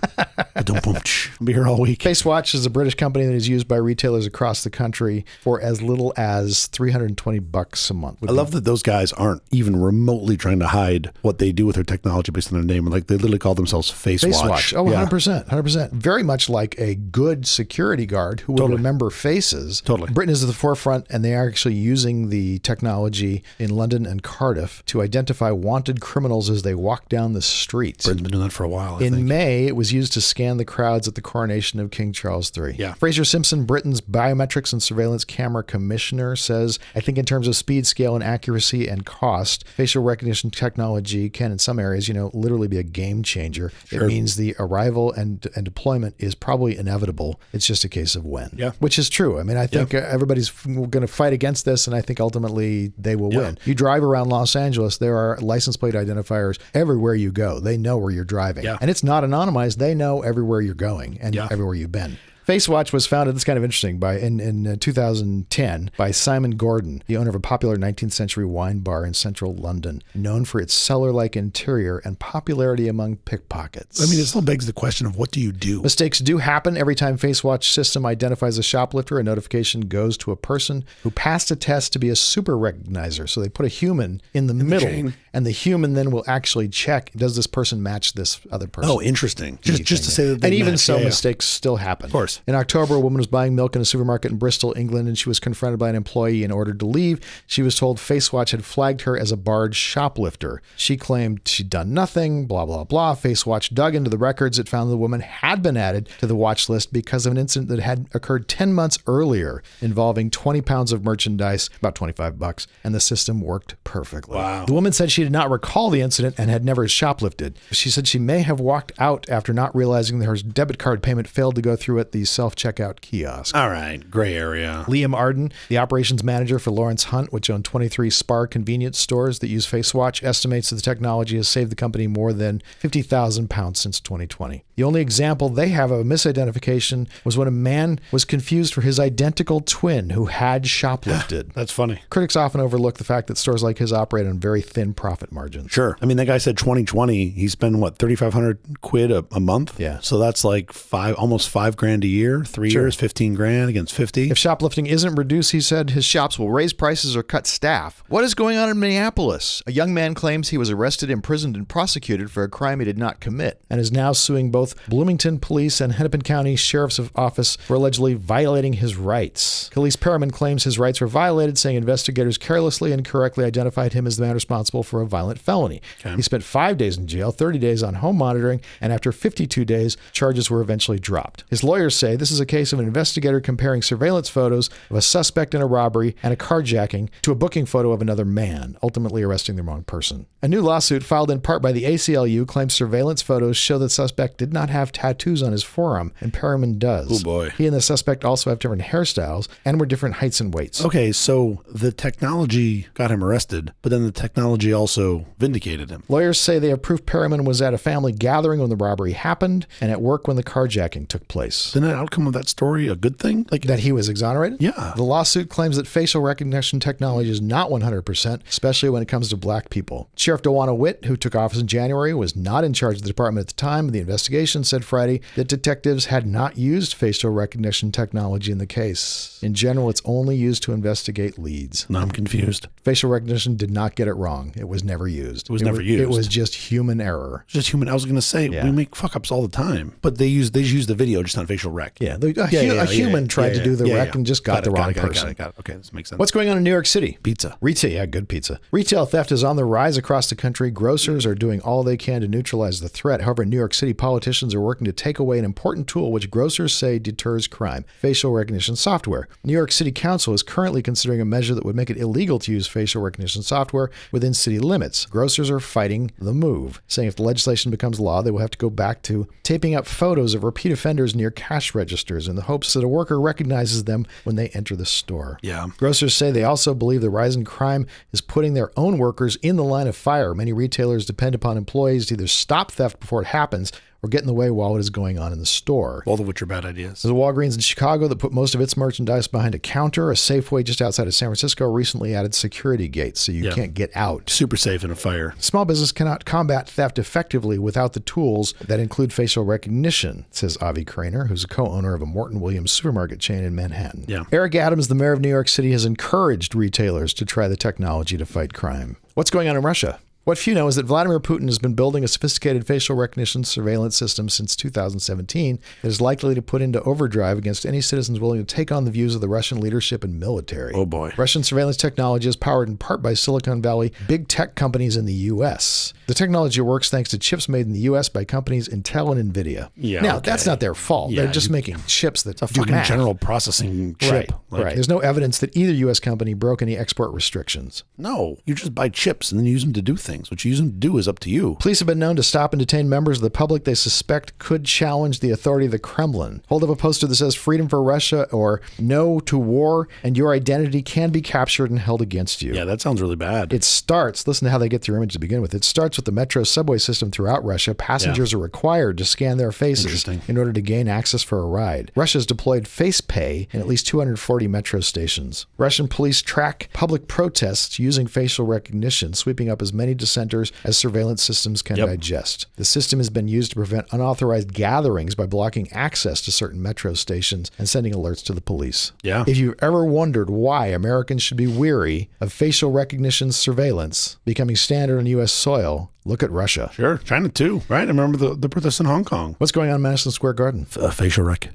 I'll be here all week. Face Watch is a British company that is used by retailers across the country for as little as $320 a month. I love that those guys aren't even remotely trying to hide what they do with their technology based on their name. Like they literally call themselves Face Watch. Oh, 100%. Very much like a good security guard who would remember faces. Totally. Britain is at the forefront, and they are actually using the technology in London and Cardiff to identify wanted criminals as they walk down the street. Britain's been doing that for a while, I think. In May, it was used to scan the crowds at the coronation of King Charles III. Yeah. Fraser Simpson, Britain's biometrics and surveillance camera commissioner, says, I think in terms of speed, scale, and accuracy and cost, facial recognition technology can, in some areas, literally be a game changer. It means the arrival and deployment is probably inevitable. It's just a case of when. Yeah. Which is true. I mean, I think everybody's going to fight against this, and I think ultimately they will win. You drive around Los Angeles, there are license plate identifiers everywhere you go. They know where you're driving. Yeah. And it's not anonymized. They know everywhere you're going and everywhere you've been. Face Watch was founded, this is kind of interesting, in 2010 by Simon Gordon, the owner of a popular 19th century wine bar in central London, known for its cellar-like interior and popularity among pickpockets. I mean, it still begs the question of what do you do? Mistakes do happen. Every time Face Watch system identifies a shoplifter, a notification goes to a person who passed a test to be a super recognizer. So they put a human in the middle, and the human then will actually check, does this person match this other person? Oh, interesting. Just to say that they And even match. so, mistakes still happen. Of course. In October, a woman was buying milk in a supermarket in Bristol, England, and she was confronted by an employee and ordered to leave. She was told Face Watch had flagged her as a barred shoplifter. She claimed she'd done nothing, blah, blah, blah. Face Watch dug into the records. It found the woman had been added to the watch list because of an incident that had occurred 10 months earlier involving 20 pounds of merchandise, about $25, and the system worked perfectly. Wow. The woman said she did not recall the incident and had never shoplifted. She said she may have walked out after not realizing that her debit card payment failed to go through at the self-checkout kiosk. All right, gray area. Liam Arden, the operations manager for Lawrence Hunt, which owned 23 Spar convenience stores that use Face Watch, estimates that the technology has saved the company more than £50,000 since 2020. The only example they have of a misidentification was when a man was confused for his identical twin who had shoplifted. That's funny. Critics often overlook the fact that stores like his operate on very thin profit margins. Sure. I mean, that guy said 2020, he spent what, 3,500 quid a month? Yeah. So that's like almost $5,000 a year, 3 years, 15 grand against 50. If shoplifting isn't reduced, he said, his shops will raise prices or cut staff. What is going on in Minneapolis? A young man claims he was arrested, imprisoned, and prosecuted for a crime he did not commit, and is now suing both Bloomington Police and Hennepin County Sheriff's Office for allegedly violating his rights. Khalees Perriman claims his rights were violated, saying investigators carelessly and incorrectly identified him as the man responsible for a violent felony. Okay. He spent 5 days in jail, 30 days on home monitoring, and after 52 days, charges were eventually dropped. His lawyers say this is a case of an investigator comparing surveillance photos of a suspect in a robbery and a carjacking to a booking photo of another man, ultimately arresting the wrong person. A new lawsuit filed in part by the ACLU claims surveillance photos show the suspect did not have tattoos on his forearm, and Perriman does. Oh boy. He and the suspect also have different hairstyles and were different heights and weights. Okay, so the technology got him arrested, but then the technology also vindicated him. Lawyers say they have proof Perriman was at a family gathering when the robbery happened and at work when the carjacking took place. Then ultimate outcome of that story a good thing? Like That he was exonerated? Yeah. The lawsuit claims that facial recognition technology is not 100%, especially when it comes to black people. Sheriff DeWanna Witt, who took office in January, was not in charge of the department at the time of the investigation, said Friday that detectives had not used facial recognition technology in the case. In general, it's only used to investigate leads. No, I'm confused. Facial recognition did not get it wrong. It was never used. It was never used. It was just human error. Just human. I was going to say, Yeah. we make fuck ups all the time, but they use the video, just not facial rec. Yeah, a human tried to do the rec and just got the wrong person. Got it. Okay, this makes sense. What's going on in New York City? pizza? Retail, yeah, good pizza. Retail theft is on the rise across the country. Grocers are doing all they can to neutralize the threat. However, New York City politicians are working to take away an important tool which grocers say deters crime: facial recognition software. New York City Council is currently considering a measure that would make it illegal to use facial recognition software within city limits. Grocers are fighting the move, saying if the legislation becomes law, they will have to go back to taping up photos of repeat offenders near cash registers in the hopes that a worker recognizes them when they enter the store. Yeah. Grocers say they also believe the rise in crime is putting their own workers in the line of fire. Many retailers depend upon employees to either stop theft before it happens or get in the way while it is going on in the store. Both of which are bad ideas. There's a Walgreens in Chicago that put most of its merchandise behind a counter. A Safeway just outside of San Francisco recently added security gates so you can't get out. Super safe in a fire. Small business cannot combat theft effectively without the tools that include facial recognition, says Avi Craner, who's a co-owner of a Morton Williams supermarket chain in Manhattan. Yeah. Eric Adams, the mayor of New York City, has encouraged retailers to try the technology to fight crime. What's going on in Russia? What few know is that Vladimir Putin has been building a sophisticated facial recognition surveillance system since 2017 that is likely to put into overdrive against any citizens willing to take on the views of the Russian leadership and military. Oh boy. Russian surveillance technology is powered in part by Silicon Valley big tech companies in the U.S. The technology works thanks to chips made in the U.S. by companies Intel and NVIDIA. Yeah, now, okay. that's not their fault. Yeah, They're just making chips that A do fucking math. general processing chip. Right. There's no evidence that either U.S. company broke any export restrictions. No, you just buy chips and then use them to do things. What you use them to do is up to you. Police have been known to stop and detain members of the public they suspect could challenge the authority of the Kremlin. Hold up a poster that says "Freedom for Russia" or "No to War," and your identity can be captured and held against you. Yeah, that sounds really bad. It starts, listen to how they get their image to begin with. It starts with the metro subway system throughout Russia. Passengers are required to scan their faces in order to gain access for a ride. Russia's deployed face pay in at least 240 metro stations. Russian police track public protests using facial recognition, sweeping up as many dissenters as surveillance systems can digest. The system has been used to prevent unauthorized gatherings by blocking access to certain metro stations and sending alerts to the police. Yeah. If you've ever wondered why Americans should be weary of facial recognition surveillance becoming standard on U.S. soil, look at Russia. Sure. China too, right? I remember the protests in Hong Kong. What's going on in Madison Square Garden? Facial rec.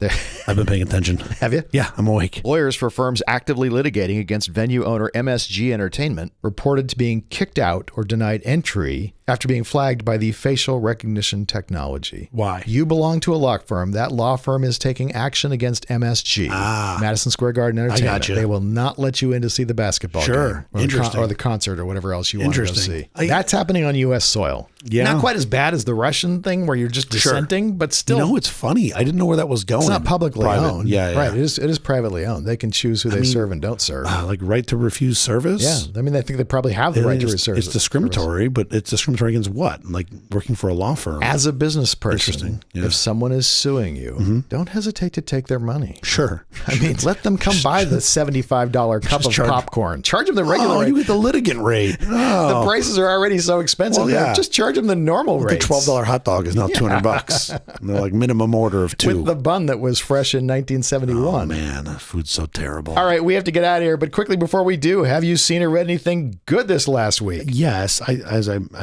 I've been paying attention. Have you? Yeah, I'm awake. Lawyers for firms actively litigating against venue owner MSG Entertainment Reported to being kicked out or denied entry after being flagged by the facial recognition technology. Why? You belong to a law firm. That law firm is taking action against MSG, Madison Square Garden Entertainment. gotcha. They will not let you in to see the basketball Sure. game Interesting. or the concert or whatever else you want to go Interesting. see. That's happening on U.S. soil. Yeah. Not quite as bad as the Russian thing where you're just dissenting, but still. You know, it's funny. I didn't know where that was going. It's not publicly Private. owned. Yeah, yeah. Right. It is privately owned. They can choose who they serve and don't serve. Like right to refuse service? Yeah. I mean, I think they probably have the right to refuse service. It's discriminatory, but it's discriminatory against what? Like working for a law firm. As a business person, Interesting. Yeah. if someone is suing you, don't hesitate to take their money. Sure. I mean, let them come buy the $75 cup of popcorn. Charge them the regular rate. You get the litigant rate. The prices are already so expensive. Well, yeah. Just charge them the normal rate. The $12 hot dog is now $200. And they're like minimum order of 2. With the bun that was fresh in 1971. Oh man, food's so terrible. All right, we have to get out of here. But quickly before we do, have you seen or read anything good this last week? Yes, I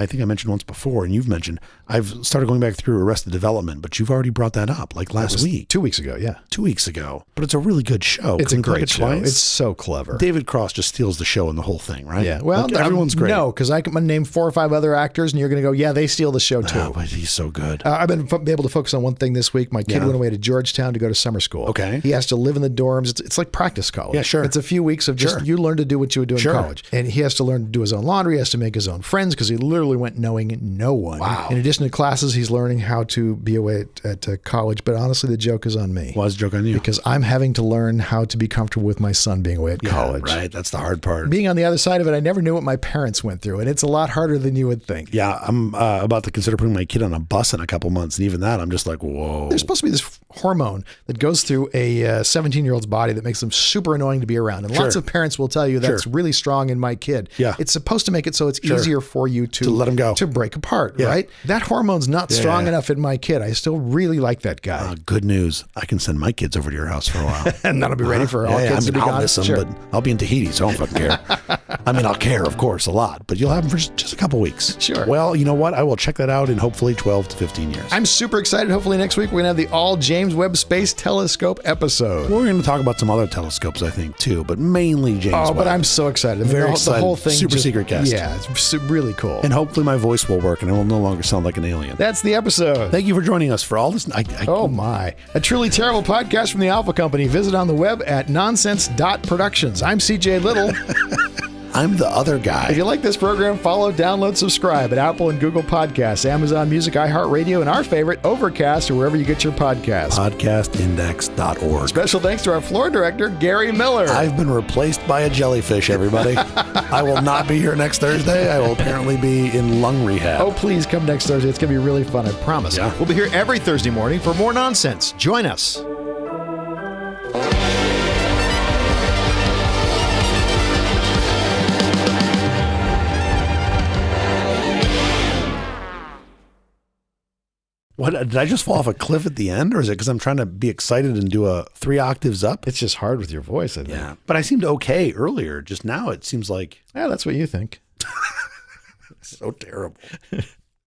think I mentioned once before, and you've mentioned, I've started going back through Arrested Development, but you've already brought that up like last week. 2 weeks ago, yeah. 2 weeks ago. But it's a really good show. It's Can a we plug great it show. twice? It's so clever. David Cross just steals the show and the whole thing, right? Yeah. Well, Like, everyone's great. No, because I can name 4 or 5 other actors, and you're going to go, yeah, they steal the show too. Oh, but he's so good. I've been able to focus on one thing this week. My kid went away to Georgetown to go to summer school. Okay. He has to live in the dorms. It's like practice college. Yeah, sure. It's a few weeks of just you learn to do what you would do in Sure. college. And he has to learn to do his own laundry. He has to make his own friends because he literally went knowing no one. Wow. In addition to classes, he's learning how to be away at college. But honestly, the joke is on me. Why is the joke on you? Because I'm having to learn how to be comfortable with my son being away at college. Right. That's the hard part. Being on the other side of it, I never knew what my parents went through. And it's a lot harder than you would think. Yeah, I'm about to consider putting my kid on a bus in a couple months. And even that, I'm just like, whoa. There's supposed to be this hormone that goes through a 17-year-old's body that makes them super annoying to be around. And lots of parents will tell you that's really strong in my kid. Yeah. It's supposed to make it so it's easier for you to let him go, to break apart, right? That hormone's not strong enough in my kid. I still really like that guy. Good news. I can send my kids over to your house for a while. And that'll be ready for all kids to be gone. I'll miss them, but I'll be in Tahiti, so I don't fucking care. I mean, I'll care, of course, a lot, but you'll have them for just a couple weeks. Sure. Well, you know what? I will check that out in hopefully 12 to 15 years. I'm super excited. Hopefully next week we're going to have the all James Webb Space Telescope episode. We're going to talk about some other telescopes, I think, too, but mainly James Webb. But I'm so excited. I mean, Very excited. The whole thing. Super secret guest. Yeah, it's really cool. And hopefully my voice will work and I will no longer sound like an alien. That's the episode. Thank you for joining us for all this. Oh my. A truly terrible podcast from the Alpha Company. Visit on the web at nonsense.productions. I'm CJ Little. I'm the other guy. If you like this program, follow, download, subscribe at Apple and Google Podcasts, Amazon Music, iHeartRadio, and our favorite, Overcast, or wherever you get your podcasts. Podcastindex.org. Special thanks to our floor director, Gary Miller. I've been replaced by a jellyfish, everybody. I will not be here next Thursday. I will apparently be in lung rehab. Oh, please come next Thursday. It's going to be really fun, I promise. Yeah. We'll be here every Thursday morning for more nonsense. Join us. What, did I just fall off a cliff at the end, or is it because I'm trying to be excited and do a 3 octaves up? It's just hard with your voice, I think. Yeah, but I seemed okay earlier. Just now it seems like... Yeah, that's what you think. So terrible.